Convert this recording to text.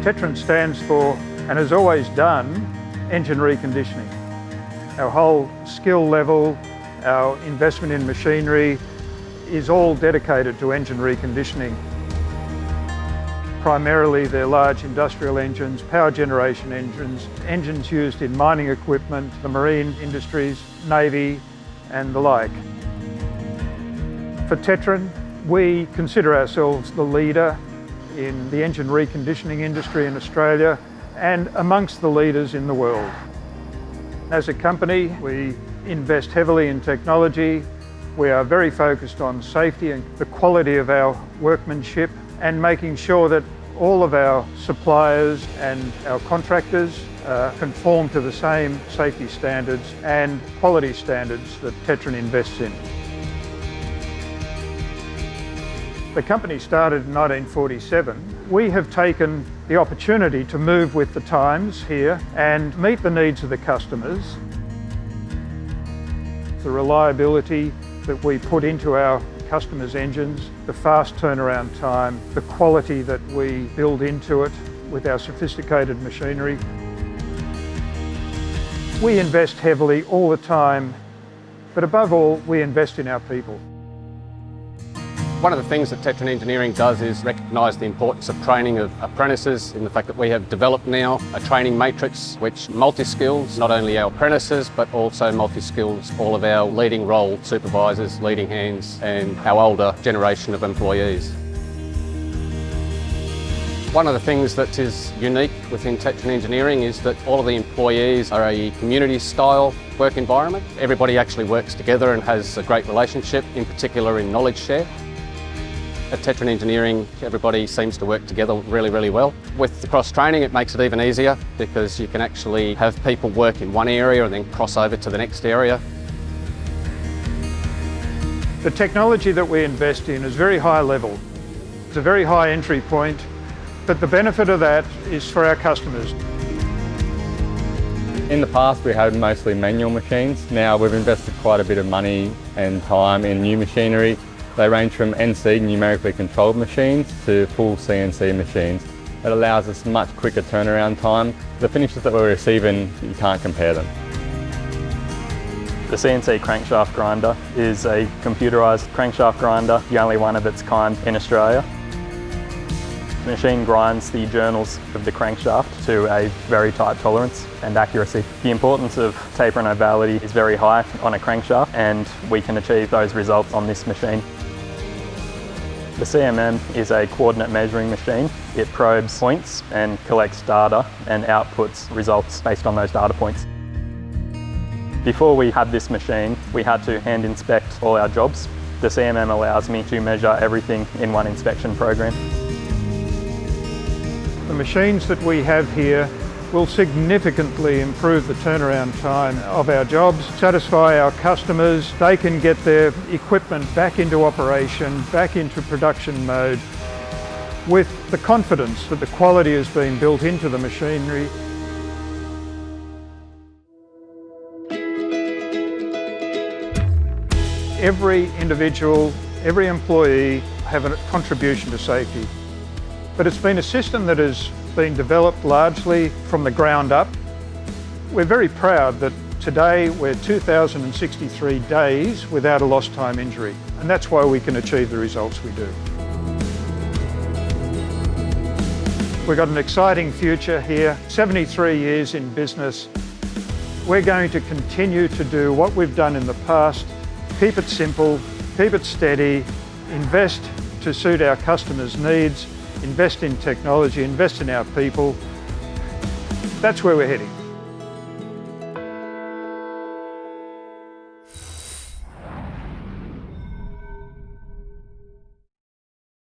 Teterin stands for, and has always done, engine reconditioning. Our whole skill level, our investment in machinery is all dedicated to engine reconditioning. Primarily they're large industrial engines, power generation engines, engines used in mining equipment, the marine industries, navy and the like. For Teterin, we consider ourselves the leader in the engine reconditioning industry in Australia and amongst the leaders in the world. As a company, we invest heavily in technology. We are very focused on safety and the quality of our workmanship and making sure that all of our suppliers and our contractors conform to the same safety standards and quality standards that Teterin invests in. The company started in 1947. We have taken the opportunity to move with the times here and meet the needs of the customers. The reliability that we put into our customers' engines, the fast turnaround time, the quality that we build into it with our sophisticated machinery. We invest heavily all the time, but above all, we invest in our people. One of the things that Teterin Engineering does is recognise the importance of training of apprentices, in the fact that we have developed now a training matrix which multi-skills not only our apprentices but also multi-skills all of our leading role supervisors, leading hands and our older generation of employees. One of the things that is unique within Teterin Engineering is that all of the employees are a community-style work environment. Everybody actually works together and has a great relationship, in particular in knowledge share. At Teterin Engineering, everybody seems to work together really, really well. With the cross-training, it makes it even easier because you can actually have people work in one area and then cross over to the next area. The technology that we invest in is very high level. It's a very high entry point, but the benefit of that is for our customers. In the past we had mostly manual machines. Now we've invested quite a bit of money and time in new machinery. They range from NC, numerically controlled machines, to full CNC machines. It allows us much quicker turnaround time. The finishes that we're receiving, you can't compare them. The CNC crankshaft grinder is a computerised crankshaft grinder, the only one of its kind in Australia. The machine grinds the journals of the crankshaft to a very tight tolerance and accuracy. The importance of taper and ovality is very high on a crankshaft, and we can achieve those results on this machine. The CMM is a coordinate measuring machine. It probes points and collects data and outputs results based on those data points. Before we had this machine, we had to hand inspect all our jobs. The CMM allows me to measure everything in one inspection program. The machines that we have here will significantly improve the turnaround time of our jobs, satisfy our customers. They can get their equipment back into operation, back into production mode with the confidence that the quality has been built into the machinery. Every individual, every employee have a contribution to safety. But it's been a system that has been developed largely from the ground up. We're very proud that today we're 2,063 days without a lost time injury, and that's why we can achieve the results we do. We've got an exciting future here, 73 years in business. We're going to continue to do what we've done in the past, keep it simple, keep it steady, invest to suit our customers' needs, invest in technology, invest in our people. That's where we're heading.